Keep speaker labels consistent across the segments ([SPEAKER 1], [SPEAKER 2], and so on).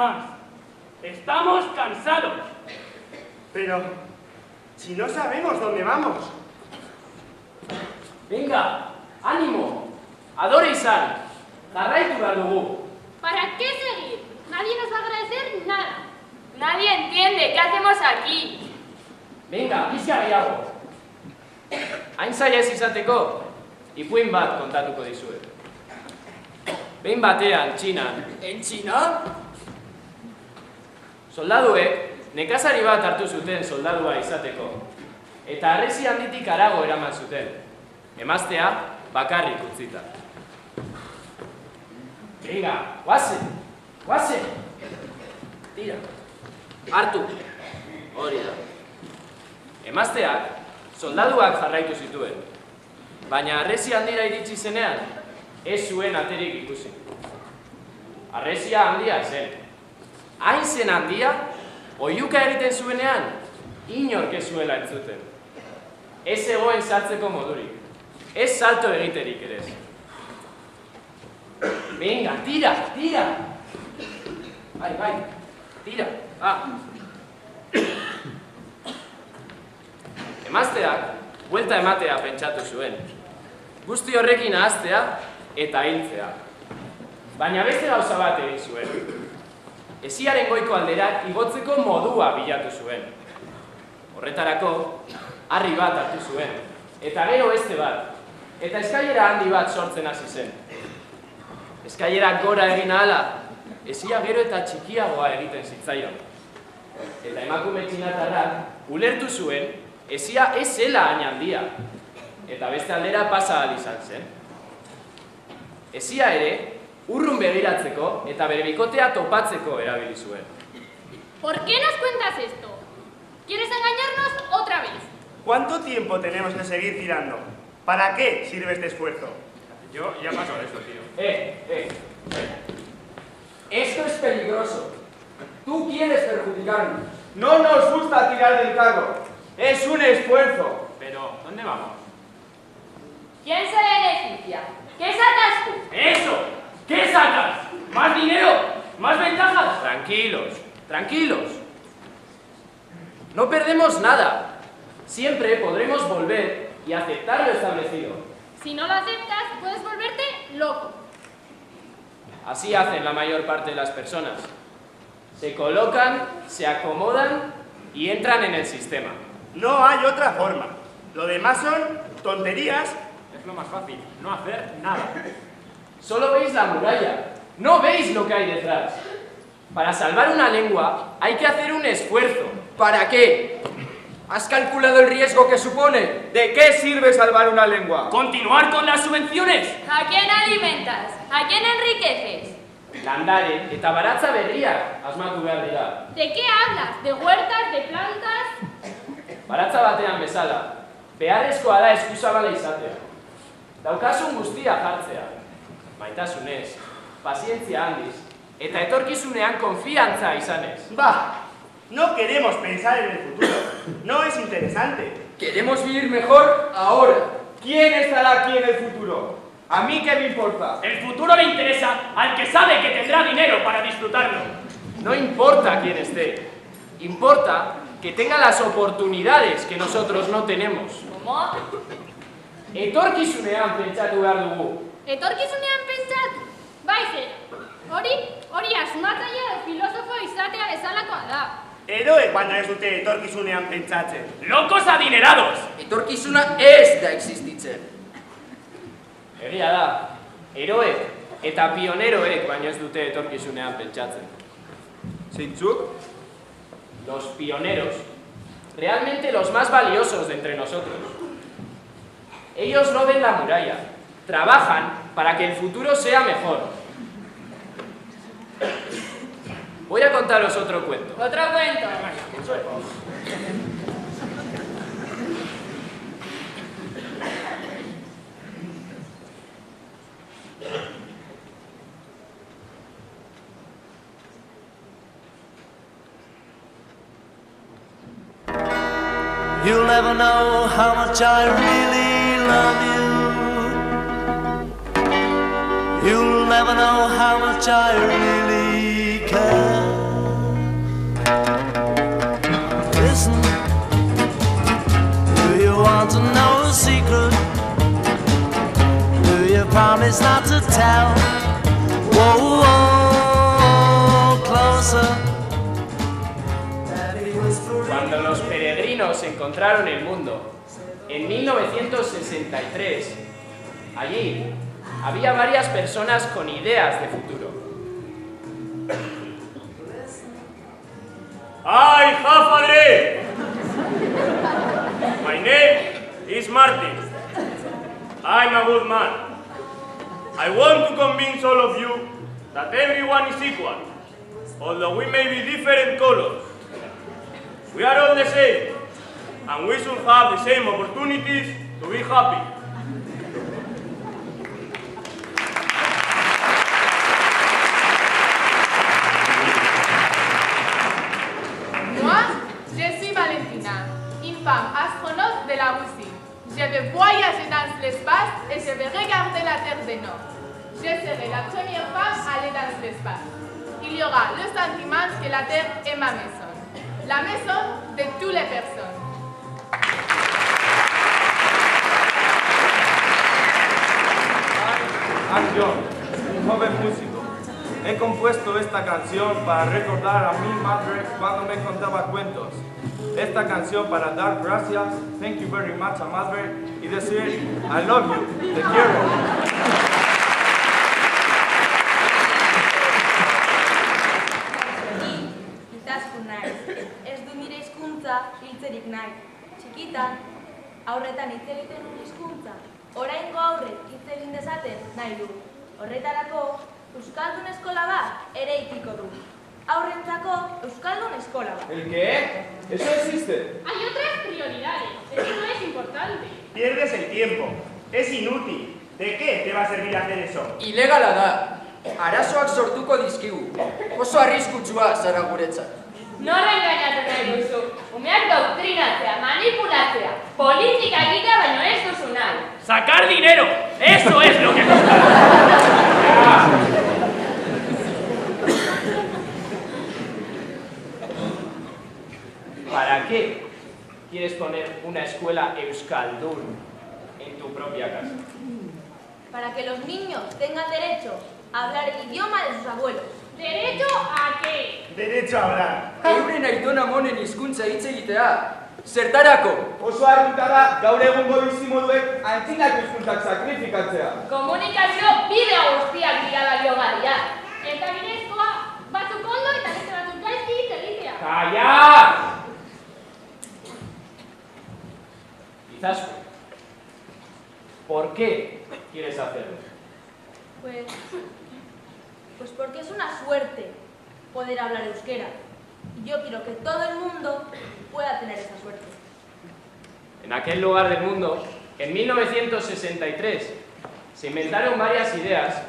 [SPEAKER 1] más. Estamos cansados.
[SPEAKER 2] Pero, si no sabemos dónde vamos.
[SPEAKER 3] Venga, ánimo. Adore izan. Jarraitu behar dugu.
[SPEAKER 4] ¿Para qué seguir? Nadie nos va a agradecer nada. Nadie entiende qué hacemos aquí.
[SPEAKER 3] Venga, pizka gehiago. Hain zaila ez izateko, ipuin bat kontatuko dizuet. Behin batean, Txinan.
[SPEAKER 5] Txina?
[SPEAKER 3] Soldaduek nekazari bat hartu zuten soldadua izateko. Eta harresi handitik harago eraman zuten. Emaztea bakarrik utzita. Venga, guazen, guazen. Tira. Hartu. Hori da. Emazteak soldaduak jarraitu zituen. Baina harresi handira iritsi zenean, ez zuen aterik ikusi. Harresia handia zen. Hain zen handia, oihuka egiten zuenean, inork ez zuela entzuten. Ez zegoen sartzeko modurik. Ez salto egiterik ere. Venga, tira, tira! Bai, bai, tira. Emazteak, buelta ematea pentsatu zuen. Guzti horrekin ahaztea eta hiltzea. Baina beste gauza bat egin zuen. Hesiaren goiko aldera igotzeko modua bilatu zuen. Horretarako, harri bat hartu zuen. Eta gero beste bat. Eta eskailera handi bat sortzen hasi zen. Eskailerak gora egin ahala, hesia gero eta txikiagoa egiten zitzaion. Eta emakume txinatarrak ulertu zuen, hesia ez zela hain handia. Eta beste aldera pasa ahal izan zen. Hesia ere, urrun begiratzeko eta bere bikotea topatzeko erabili zuen.
[SPEAKER 4] ¿Por qué nos cuentas esto? ¿Quieres engañarnos otra vez?
[SPEAKER 2] ¿Cuánto tiempo tenemos que seguir tirando? ¿Para qué sirve este esfuerzo?
[SPEAKER 1] Yo ya paso de eso, tío.
[SPEAKER 5] Esto es peligroso. Tú quieres perjudicarnos. No nos gusta tirar del carro. Es un esfuerzo.
[SPEAKER 1] Pero, ¿dónde vamos?
[SPEAKER 4] ¿Quién se beneficia? ¿Qué sacas tú?
[SPEAKER 1] ¡Eso! ¿Qué sacas? ¿Más dinero? ¿Más ventajas?
[SPEAKER 3] Tranquilos, tranquilos. No perdemos nada. Siempre podremos volver y aceptar lo establecido.
[SPEAKER 4] Si no lo aceptas, puedes volverte loco.
[SPEAKER 3] Así hacen la mayor parte de las personas. Se colocan, se acomodan y entran en el sistema.
[SPEAKER 2] No hay otra forma. Lo demás son tonterías.
[SPEAKER 1] Es lo más fácil, no hacer nada.
[SPEAKER 3] Solo veis la muralla, no veis lo que hay detrás. Para salvar una lengua hay que hacer un esfuerzo.
[SPEAKER 5] ¿Para qué? ¿Has calculado el riesgo que supone? ¿De qué sirve salvar una lengua?
[SPEAKER 1] ¿Continuar con las subvenciones?
[SPEAKER 4] ¿A quién alimentas? ¿A quién enriqueces?
[SPEAKER 3] Landare eta baratza berriak asmatu behar dira.
[SPEAKER 4] ¿De qué hablas? ¿De huertas? ¿De plantas?
[SPEAKER 3] Baratza batean bezala, beharrezkoa da eskuzabala izatea. Daukasun guztia jartzea. Maitasunez, pazientzia handiz, eta etorkizunean konfiantza izanez.
[SPEAKER 2] Bah, no queremos pensar en el futuro. No es interesante.
[SPEAKER 5] Queremos vivir mejor ahora. ¿Quién estará aquí en el futuro? ¿A mí qué me importa?
[SPEAKER 1] El futuro le interesa al que sabe que tendrá dinero para disfrutarlo.
[SPEAKER 3] No importa quién esté, importa que tenga las oportunidades que nosotros no tenemos.
[SPEAKER 4] ¿Cómo?
[SPEAKER 3] Etorkizunean pentsatu behar dugu.
[SPEAKER 4] Etorkizunean pentsatu? Baize, hori asmatzaile edo filosofo izatea bezalakoa da.
[SPEAKER 2] Eroek baina ez dute etorkizunean pentsatzen.
[SPEAKER 1] ¡Locos adinerados!
[SPEAKER 5] Etorkizuna ez da existitzen.
[SPEAKER 3] Egia da, heroek eta pioneroek baino ez dute etorkizunean pentsatzen.
[SPEAKER 5] ¿Zeintzuk?
[SPEAKER 3] Los pioneros, realmente los más valiosos de entre nosotros. Ellos no ven la muralla, trabajan para que el futuro sea mejor. Voy a contaros otro cuento.
[SPEAKER 4] Otro cuento.
[SPEAKER 6] You'll never know how much I really love you. You'll never know how much I really care. want to know the secret? Do you promise not to tell? Whoa, whoa, closer.
[SPEAKER 3] Cuando los peregrinos encontraron el mundo, en 1963, allí había varias personas con ideas de futuro.
[SPEAKER 7] ¡Ay, Jafadre! My name is Martin. I'm a good man. I want to convince all of you that everyone is equal, although we may be different colors. We are all the same, and we should have the same opportunities to be happy.
[SPEAKER 8] Moi, je suis Valentina, une femme astronaute de la Russie. Je vais voyager dans l'espace et je vais regarder la Terre du Nord. Je serai la première femme à aller dans l'espace. Il y aura le sentiment que la Terre est ma maison, la maison de toutes les personnes.
[SPEAKER 5] I'm John, un joven músico. He compuesto esta canción para recordar a mi madre cuando me contaba cuentos. Esta canción para dar gracias, thank you very much a madre, y decir, I love you, te quiero.
[SPEAKER 9] Itaskun naiz, ez du nire hizkuntza hiltzerik nahi. Txikitan, aurretan hitz egiten duen hizkuntza, oraingo aurrek hitz egin dezaten nahi du. Horretarako, Euskaldun eskola bat ere ikiko du. Aurrentzako Euskaldun eskola bat.
[SPEAKER 5] ¿El qué? ¿Eso existe?
[SPEAKER 4] Hay otras prioridades. Eso no es importante.
[SPEAKER 2] Pierdes el tiempo. Es inútil. ¿De qué te va a servir hacer eso?
[SPEAKER 5] Ilegala da. Arazoak sortuko dizkigu. Oso arriskutsua zara guretzat.
[SPEAKER 10] Norra engainatu nahi duzu. Umeak doktrinatzea, manipulatzea, politika egitea baino ez duzu nahi.
[SPEAKER 1] ¡Sacar dinero! ¡Eso es lo que
[SPEAKER 3] ¿Para qué quieres poner una escuela euskaldun en tu propia casa?
[SPEAKER 9] Para que los niños tengan derecho a hablar el idioma de sus abuelos.
[SPEAKER 4] ¿Derecho a qué?
[SPEAKER 2] Derecho a hablar.
[SPEAKER 5] Euren aitona monen hizkuntza hitz egitea. Zertarako? Oso hartuta da gaur egungo bizimoduek antzinako hizkuntzak sakrifikatzea.
[SPEAKER 10] Komunikazio bide guztiak dira baliogarriak.
[SPEAKER 4] Eta bidezkoa, batzuk ondo eta beste batzuk gaizki hitz egitea.
[SPEAKER 3] ¡Calla! Izaskun, ¿por qué quieres hacerlo?
[SPEAKER 9] Pues porque es una suerte poder hablar euskera. Y yo quiero que todo el mundo pueda tener esa suerte.
[SPEAKER 3] En aquel lugar del mundo, en 1963, se inventaron varias ideas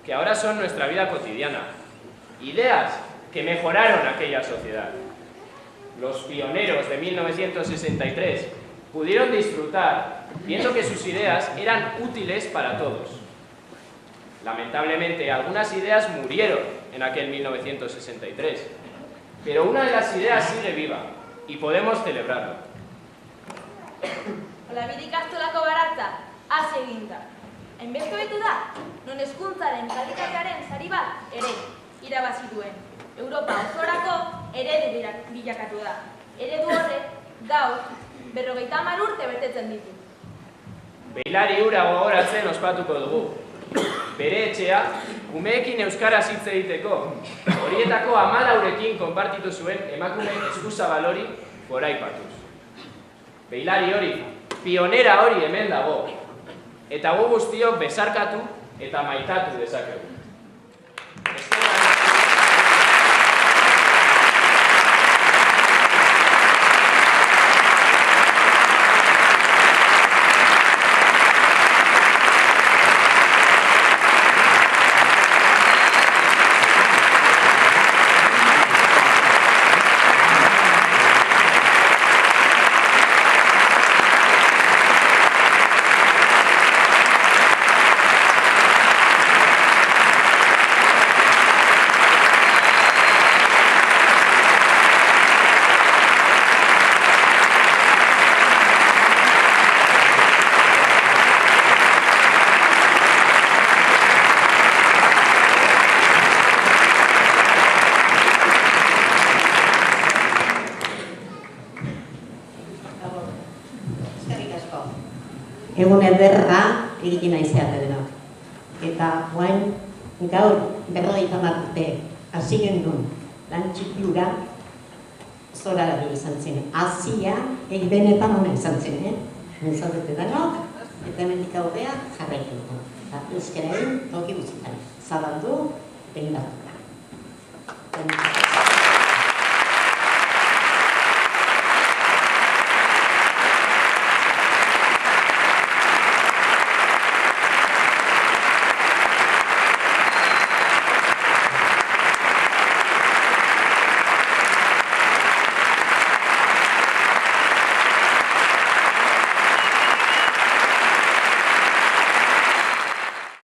[SPEAKER 3] que ahora son nuestra vida cotidiana. Ideas que mejoraron aquella sociedad. Los pioneros de 1963 pudieron disfrutar viendo que sus ideas eran útiles para todos. Lamentablemente, algunas ideas murieron en aquel 1963, pero una de las ideas sigue viva y podemos celebrarlo.
[SPEAKER 9] Olabide ikastolako baratza hasi egin da. Hainbeste hobetu da, non hezkuntzaren kalitatearen sari bat ere irabazi duen. Europa osorako eredu bilakatu da. Eredu horrek gaur 50 urte betetzen ditu.
[SPEAKER 3] Beilari hura gogoratzen ospatuko dugu. Bere etxea, umeekin euskaraz hitz egiteko, horietako 14rekin konpartitu zuen emakume eskuzabal hori goraipatuz. Beilari hori, pionera hori hemen dago, eta gu guztiok besarkatu eta maitatu dezakegu.
[SPEAKER 11] egun ederra egiten aizeate dena. Eta guain gaur 50 urte hasi gendun lan txiklura zora da izan zen. Hasia benetan ona izan zen, Zaudete danok, eta hemendik aurrea jarraitu dugu. Euskararen toki guztietan zabaldu, behin bat.